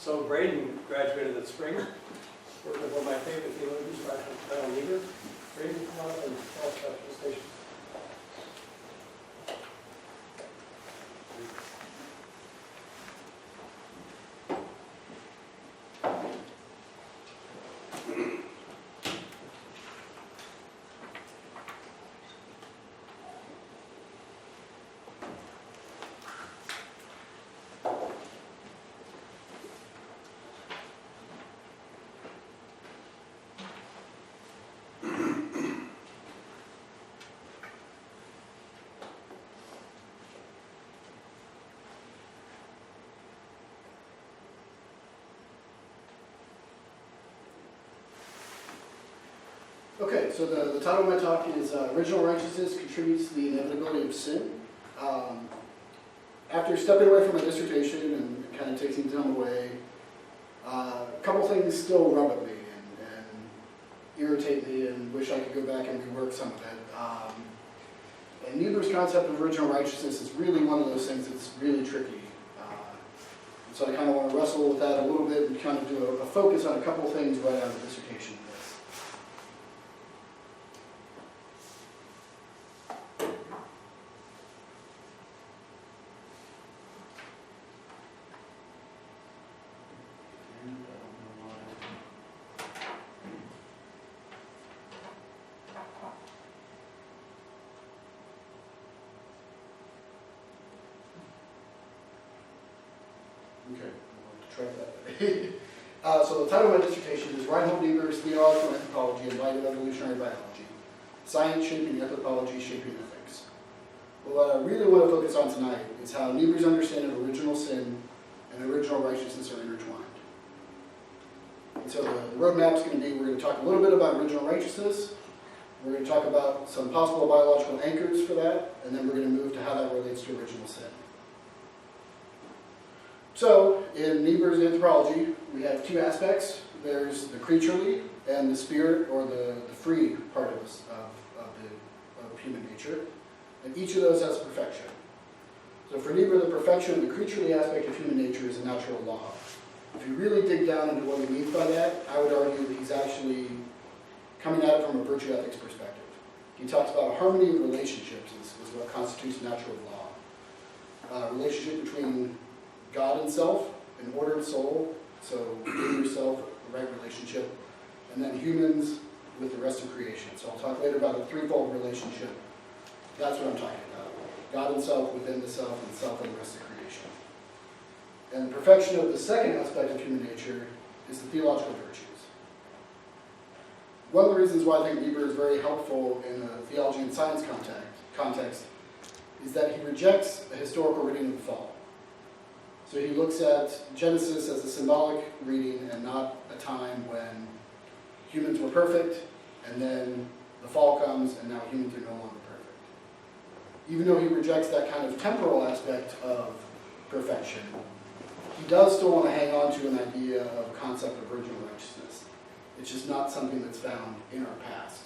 So Braden graduated this spring. Working with one of my favorite theologians, Braden. Braden, come on up and tell us about your station. Okay, so the title of my talk is Original Righteousness Contributes to the Inevitability of Sin. After stepping away from my dissertation and kind of taking time away, a couple things still rub at me and irritate me and wish I could go back and rework some of it. And Niebuhr's concept of original righteousness is really one of those things that's really tricky. So I kind of want to wrestle with that a little bit and kind of do a focus on a couple things right out of the dissertation. Okay, I'll try that. So the title of my dissertation is Reinhold Niebuhr's Theological Anthropology in Light of Evolutionary Biology, Science Shaping Anthropology, Shaping Ethics. Well, what I really want to focus on tonight is how Niebuhr's understanding of original sin and original righteousness are intertwined. And so the roadmap is going to be, we're going to talk a little bit about original righteousness, we're going to talk about some possible biological anchors for that, and then we're going to move to how that relates to original sin. So, in Niebuhr's anthropology, we have two aspects. There's the creaturely and the spirit, or the free part of human nature. And each of those has perfection. So for Niebuhr, the perfection of the creaturely aspect of human nature is a natural law. If you really dig down into what he means by that, I would argue that he's actually coming at it from a virtue ethics perspective. He talks about a harmony of relationships is what constitutes natural law. Relationship between God and self, an ordered soul, so in yourself, the right relationship, and then humans with the rest of creation. So I'll talk later about a threefold relationship. That's what I'm talking about. God and self within the self, and self and the rest of creation. And the perfection of the second aspect of human nature is the theological virtues. One of the reasons why I think Niebuhr is very helpful in a theology and science context is that he rejects a historical reading of the fall. So he looks at Genesis as a symbolic reading and not a time when humans were perfect, and then the fall comes and now humans are no longer perfect. Even though he rejects that kind of temporal aspect of perfection, he does still want to hang on to an idea of a concept of original righteousness. It's just not something that's found in our past.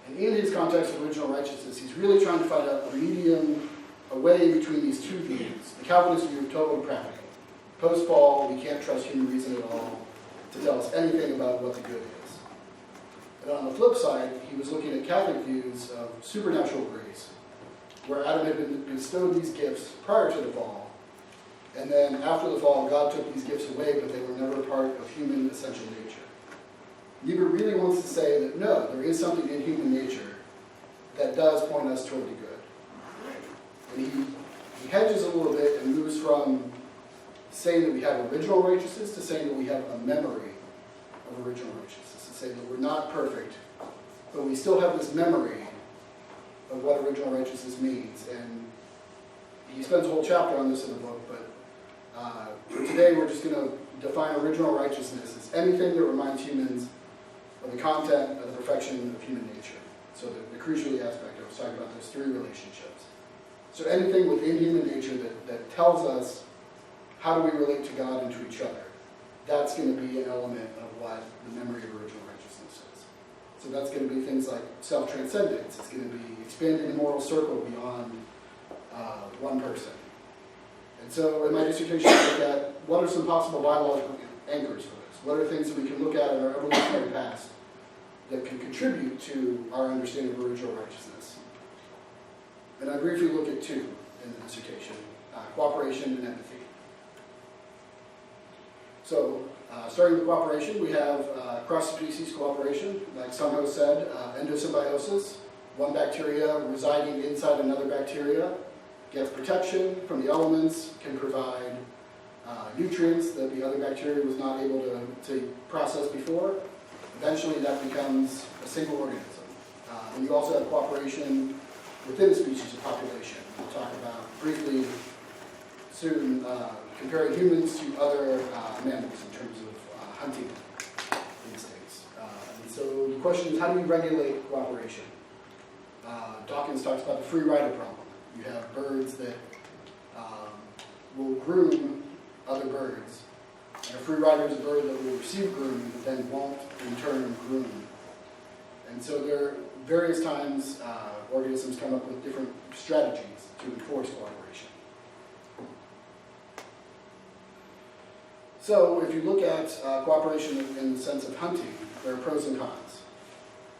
And in his context of original righteousness, he's really trying to find a medium, a way between these two views. The Calvinist view of total depravity. Post-fall, we can't trust human reason at all to tell us anything about what the good is. And on the flip side, he was looking at Catholic views of supernatural grace, where Adam had been bestowed these gifts prior to the fall, and then after the fall, God took these gifts away, but they were never part of human essential nature. Niebuhr really wants to say that no, there is something in human nature that does point us toward the good. And he hedges a little bit and moves from saying that we have original righteousness to saying that we have a memory of original righteousness. To say that we're not perfect, but we still have this memory of what original righteousness means. And he spends a whole chapter on this in the book, but for today we're just going to define original righteousness as anything that reminds humans of the content of the perfection of human nature. So the crucially aspect, I was talking about those three relationships. So anything within human nature that tells us how do we relate to God and to each other, that's going to be an element of what the memory of original righteousness is. So that's going to be things like self-transcendence. It's going to be expanding the moral circle beyond one person. And so in my dissertation, I look at what are some possible biological anchors for this? What are things that we can look at in our evolutionary past that can contribute to our understanding of original righteousness? And I briefly look at two in the dissertation, cooperation and empathy. So, starting with cooperation, we have cross-species cooperation, like Sunho said, endosymbiosis. One bacteria residing inside another bacteria gets protection from the elements, can provide nutrients that the other bacteria was not able to process before. Eventually that becomes a single organism. And you also have cooperation within a species of population. We'll talk about briefly soon comparing humans to other mammals in terms of hunting instincts. And so the question is, how do we regulate cooperation? Dawkins talks about the free rider problem. You have birds that will groom other birds. And a free rider is a bird that will receive grooming but then won't in turn groom. And so there are various times organisms come up with different strategies to enforce cooperation. So if you look at cooperation in the sense of hunting, there are pros and cons.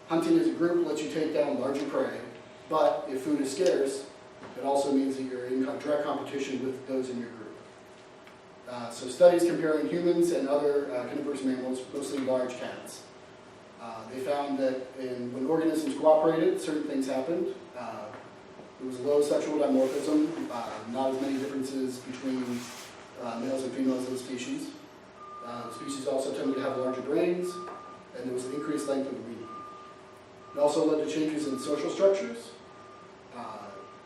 Hunting as a group lets you take down larger prey, but if food is scarce, it also means that you're in direct competition with those in your group. So studies comparing humans and other carnivorous mammals, mostly large cats, they found that when organisms cooperated, certain things happened. There was low sexual dimorphism, not as many differences between males and females of the species. The species also tended to have larger brains, and there was an increased length of the week. It also led to changes in social structures.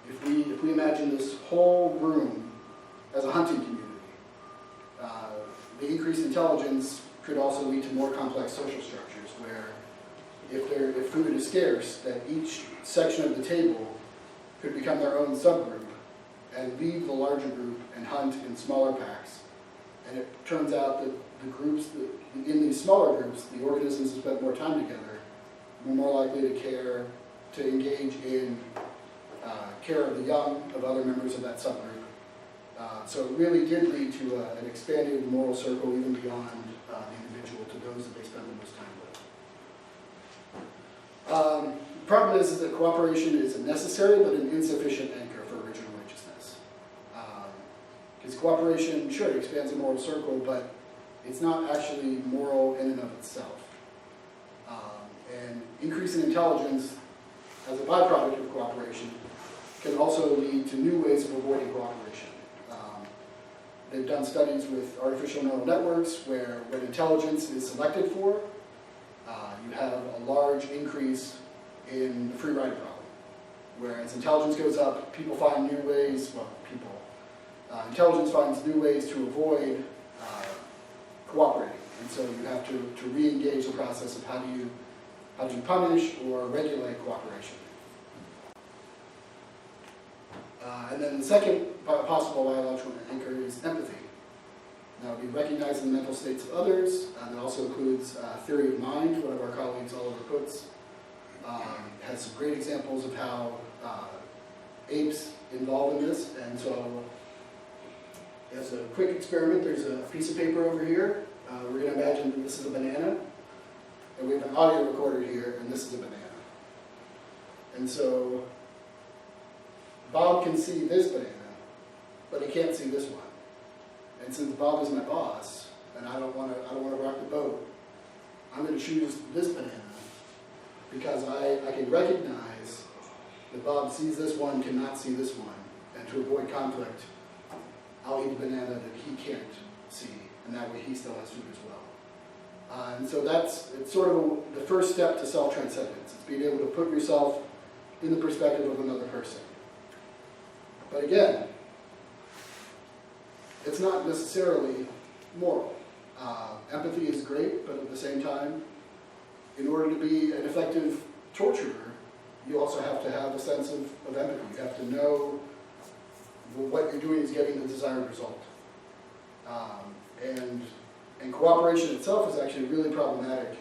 If we imagine this whole room as a hunting community, the increased intelligence could also lead to more complex social structures where if food is scarce, that each section of the table could become their own subgroup and leave the larger group and hunt in smaller packs. And it turns out that the groups, in these smaller groups, the organisms that spent more time together were more likely to engage in care of the young of other members of that subgroup. So it really did lead to an expanded moral circle even beyond the individual to those that they spend the most time with. The problem is that cooperation is a necessary but an insufficient anchor for original righteousness. Because cooperation, sure, expands a moral circle, but it's not actually moral in and of itself. And increasing intelligence as a byproduct of cooperation can also lead to new ways of avoiding cooperation. They've done studies with artificial neural networks where when intelligence is selected for, you have a large increase in the free rider problem. Whereas intelligence goes up, people find new ways, intelligence finds new ways to avoid cooperating. And so you have to re-engage the process of how do you punish or regulate cooperation. And then the second possible biological anchor is empathy. Now, we recognize the mental states of others, and it also includes theory of mind. One of our colleagues, Oliver Putz, has some great examples of how apes involved in this. And so, as a quick experiment, there's a piece of paper over here. We're going to imagine that this is a banana, and we have an audio recorder here, and this is a banana. And so, Bob can see this banana, but he can't see this one. And since Bob is my boss, and I don't want to rock the boat, I'm going to choose this banana because I can recognize that Bob sees this one, cannot see this one, and to avoid conflict, I'll eat a banana that he can't see, and that way he still has food as well. And so it's sort of the first step to self-transcendence. It's being able to put yourself in the perspective of another person. But again, it's not necessarily moral. Empathy is great, but at the same time, in order to be an effective torturer, you also have to have a sense of empathy. You have to know what you're doing is getting the desired result. And cooperation itself is actually really problematic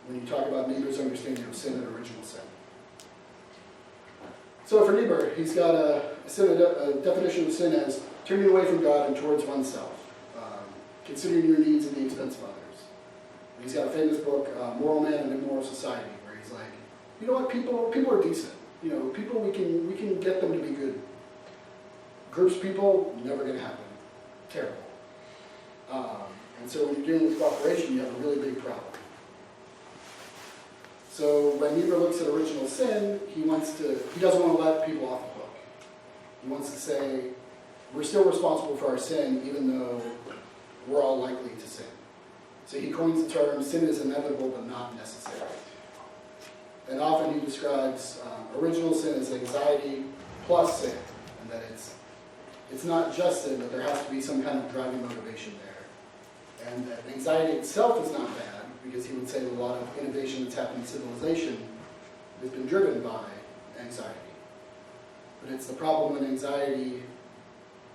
when you talk about Niebuhr's understanding of sin and original sin. So for Niebuhr, he's got a definition of sin as turning away from God and towards oneself, considering your needs at the expense of others. He's got a famous book, Moral Man and Immoral Society, where he's like, you know what, people are decent. You know, people, we can get them to be good. Groups of people, never going to happen. Terrible. And so when you're dealing with cooperation, you have a really big problem. So when Niebuhr looks at original sin, he doesn't want to let people off the hook. He wants to say, we're still responsible for our sin, even though we're all likely to sin. So he coins the term, sin is inevitable but not necessary. And often he describes original sin as anxiety plus sin, and that it's not just sin, but there has to be some kind of driving motivation there. And that anxiety itself is not bad, because he would say that a lot of innovation that's happened in civilization has been driven by anxiety. But it's the problem when anxiety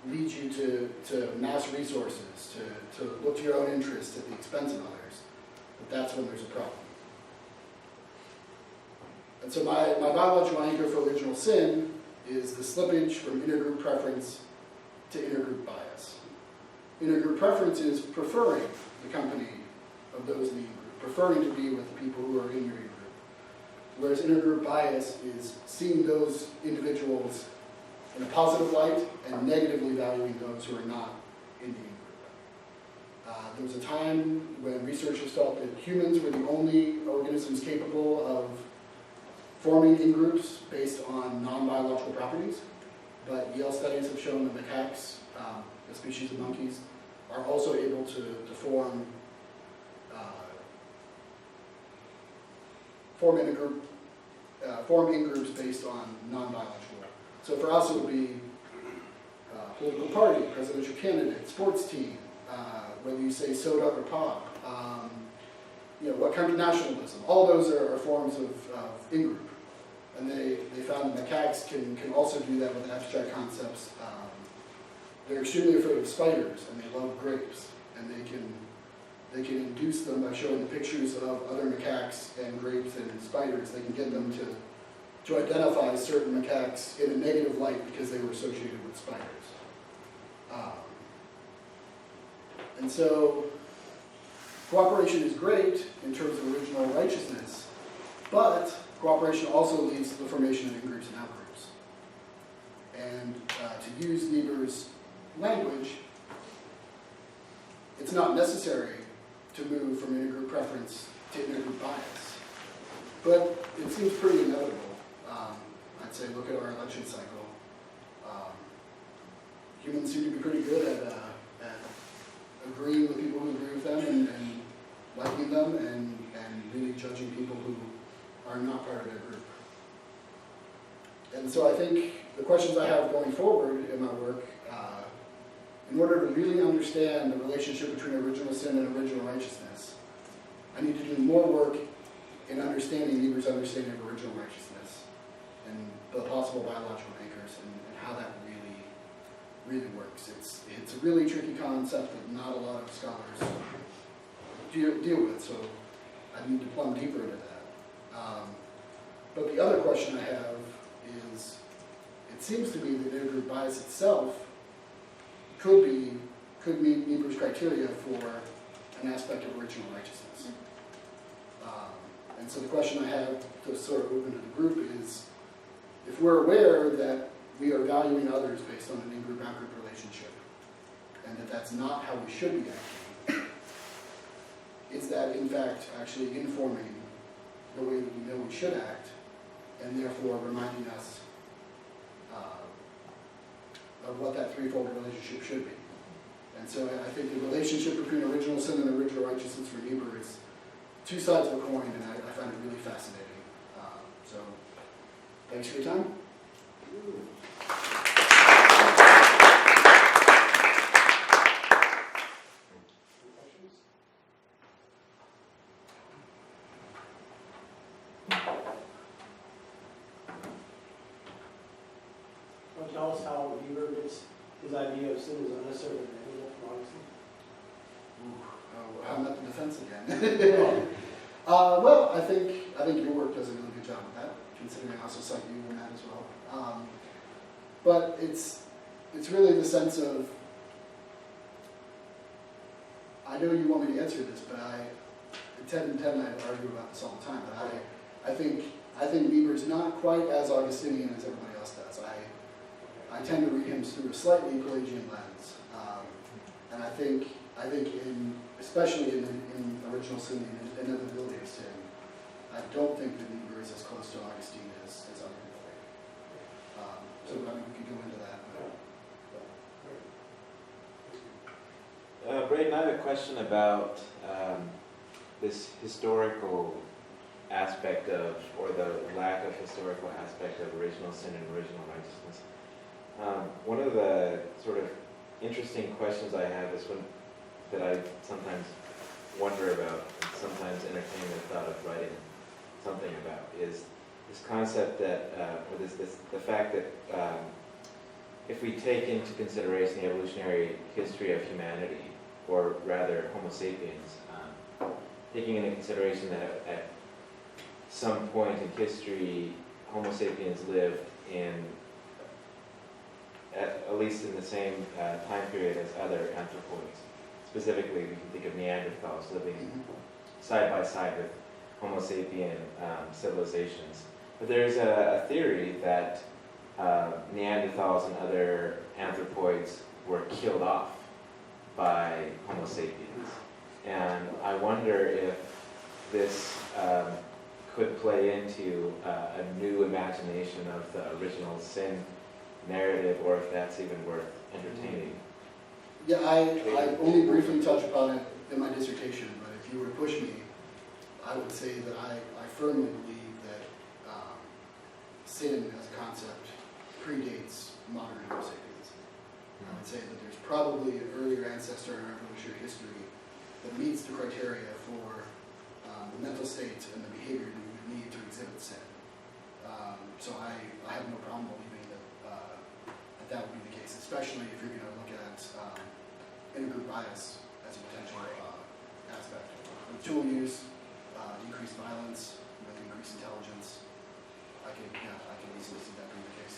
leads you to mass resources, to look to your own interests at the expense of others. But that's when there's a problem. And so my biological anchor for original sin is the slippage from intergroup preference to intergroup bias. Intergroup preference is preferring the company of those in the in-group, preferring to be with the people who are in your in-group. Whereas intergroup bias is seeing those individuals in a positive light and negatively valuing those who are not in the in-group. There was a time when researchers felt that humans were the only organisms capable of forming in-groups based on non-biological properties, but Yale studies have shown that macaques, a species of monkeys, are also able to form in-groups based on non-biological. So for us, it would be political party, presidential candidate, sports team, whether you say soda or pop, what kind of nationalism. All those are forms of in-group. And they found that macaques can also do that with abstract concepts. They're extremely afraid of spiders, and they love grapes. And they can induce them by showing the pictures of other macaques and grapes and spiders. They can get them to identify certain macaques in a negative light because they were associated with spiders. And so cooperation is great in terms of original righteousness, but cooperation also leads to the formation of in-groups and out-groups. And to use Niebuhr's language, it's not necessary to move from intergroup preference to intergroup bias. But it seems pretty inevitable. I'd say look at our election cycle. Humans seem to be pretty good at agreeing with people who agree with them and liking them and really judging people who are not part of their group. And so I think the questions I have going forward in my work, in order to really understand the relationship between original sin and original righteousness, I need to do more work in understanding Niebuhr's understanding of original righteousness and the possible biological anchors and how that really works. It's a really tricky concept that not a lot of scholars deal with, so I need to plumb deeper into that. But the other question I have is, it seems to me that intergroup bias itself could meet Niebuhr's criteria for an aspect of original righteousness. And so the question I have to sort of move into the group is, if we're aware that we are valuing others based on an in-group, out-group relationship, and that that's not how we should be acting, is that in fact actually informing the way that we know we should act, and therefore reminding us of what that threefold relationship should be? And so I think the relationship between original sin and original righteousness for Niebuhr is two sides of a coin, and I find it really fascinating. So thanks for your time. Tell us how Niebuhr gets his idea of sin as unnecessarily negative from honesty. I'm at the defense again. Well, I think your work does a really good job of that, considering I also cite you in that as well. But it's really the sense of, I know you want me to answer this, but Ted and I argue about this all the time, but I think Niebuhr's not quite as Augustinian as everybody else does. I tend to read him through a slightly Pelagian lens, and I think especially in Original Sin and Inevitability of Sin, I don't think that Niebuhr is as close to Augustine as other people think. So I mean, we could go into that. Braden, I have a question about this historical aspect of, or the lack of historical aspect of original sin and original righteousness. One of the sort of interesting questions I have is that I sometimes wonder about, and sometimes entertain the thought of writing something about, is this concept that, or the fact that if we take into consideration the evolutionary history of humanity, or rather Homo sapiens, taking into consideration that at some point in history, Homo sapiens lived in, at least in the same time period as other anthropoids. Specifically, we can think of Neanderthals living side by side with Homo sapien civilizations. But there's a theory that Neanderthals and other anthropoids were killed off by Homo sapiens. And I wonder if this could play into a new imagination of the original sin narrative, or if that's even worth entertaining. Yeah, I only briefly touch upon it in my dissertation, but if you were to push me, I would say that I firmly believe that sin as a concept predates modern Homo sapiens. I would say that there's probably an earlier ancestor in our evolutionary history that meets the criteria for the mental state and the behavior that we would need to exhibit sin. So I have no problem believing that would be the case, especially if you're going to look at intergroup bias as a potential aspect. With tool use, increased violence, with increased intelligence, I can easily see that being the case.